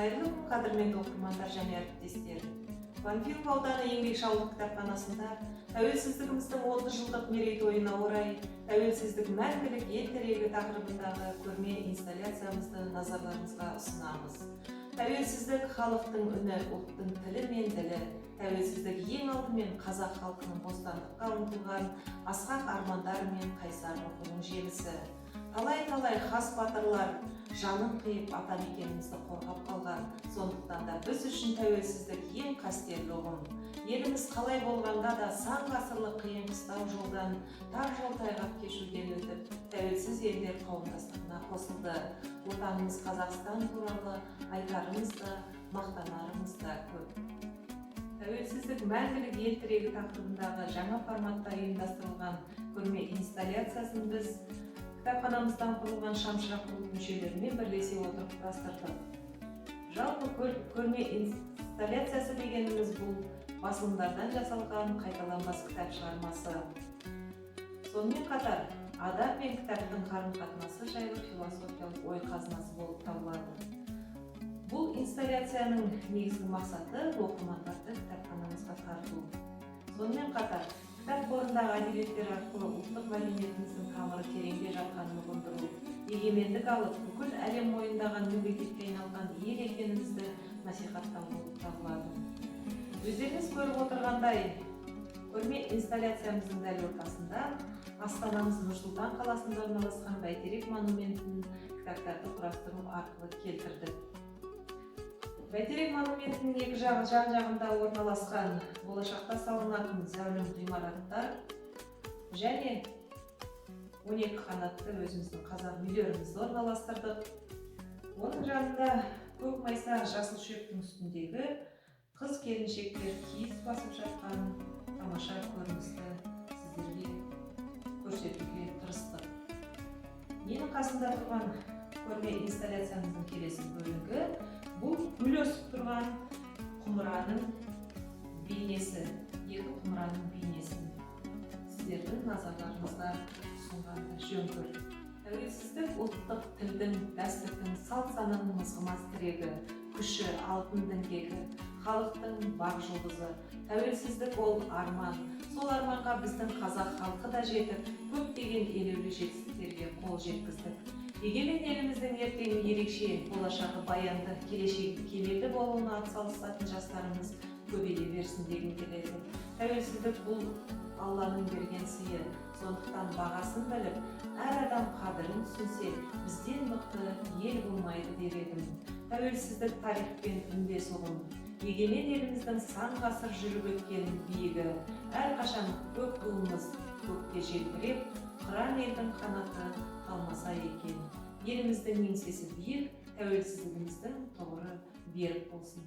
Қайырлы күн, қадірменді оқырмандар және әріптестер. Панфилов ауданы еңбекшілдік кітапханасында тәуелсіздігіміздің 30 жылдық мерейтойына орай тәуелсіздік мәңгілік ел тірегі тақырыбындағы көрме инсталляциямызды назарларыңызға ұсынамыз. Тәуелсіздік халықтың үні, ұлттың тілі мен ділі. Тәуелсіздік ең алдымен қазақ халқының бостандыққа ұмтылған асқақ армандары мен қайсар рухының жемісі. Талай хас батырлар жанын қиып атамекенімізді қорғап қалған. Сондықтан да біз үшін тәуелсіздік ең қастерлі ұғым. Еліміз қалай болғанда да сан ғасырлық қиын қыстау жолдан, тар жол тайғақ кешуден өтіп, тәуелсіз елдер қауымдастығына қосылды. Отанымыз Қазақстан туралы айтарымыз да, мақтанарымыз да көп. Тәуелсіздік мәңгілік ел тірегі тақырыбындағы жаңа форматта ұйымдастырылған көрме инсталляциясын біз кітапханамыздан құрылған шамшырақ клуб мүшелерімен бірлесе отырып құрастырдық. Жалпы көрме инсталляциясы дегеніміз бұл басылымдардан жасалған қайталанбас кітап шығармасы. Сонымен қатар адам мен кітаптың қарым-қатынасы жайлы философиялық ой қазынасы болып табылады. Бұл инсталляцияның негізгі мақсаты оқырмандарды кітапханамызға тарту. Сонымен қатар кітап қорындағы әдебиеттер арқылы ұлттық мәдениетіміздің тамыры тереңде жатқанын ұғындыру, егемендік алып, бүкіл әлем мойындаған мемлекетке айналған ел екенімізді насихаттау болып табылады. Өздеріңіз көріп отырғандай, көрме инсталляциямыздың дәл ортасында Астанамыз Нұр-Сұлтан қаласында орналасқан Бәйтерек монументін кітаптарды құрастыру арқылы келтірдік. Бәйтерек монументінің екі жан-жағында орналасқан болашақта салынатын зәулім ғимараттар және 12 қанатты өзіміздің қазақ үйлерімізді орналастырдық. Оның жанында көк майса жасыл шөптің үстіндегі қыз-келіншектер киіз басып жатқан тамаша көріністі сіздерге көрсетуге тырыстық. Менің қасымда тұрған көрме инсталляциямыздың келесі бөлігі бұл гүл өсіп тұрған құмыраның бейнесі, екі құмыраның бейнесін сіздердің назарларыңызға ұсынғанды жөн көрдік. Тәуелсіздік ұлттық тілдің, дәстүрдің, салт-сананың мызғымас тірегі, күші, алтын діңгегі, халықтың бақ жұлдызы. Тәуелсіздік ол арман. Сол арманға біздің қазақ халқы да жетіп, көптеген елеулі жетістіктерге қол жеткіздік. Егемен еліміздің ертеңі ерекше, болашағы баянды, келешегі келелі болуына атсалысатын жастарымыз көбейе берсін дегім келеді. Тәуелсіздік бұл Алланың берген сыйы. Сондықтан бағасын біліп, әр адам қадірін түсінсе, бізден мықты ел болмайды дер едім. Тәуелсіздік тарихпен үндес ұғым. Егемен еліміздің сан ғасыр жүріп өткен биігі, әрқашан көк туымыз көкте желбіреп, қыран елдің қанаты талмаса екен. Еліміздің еңсесі биік, тәуелсіздігіміздің тұғыры берік болсын.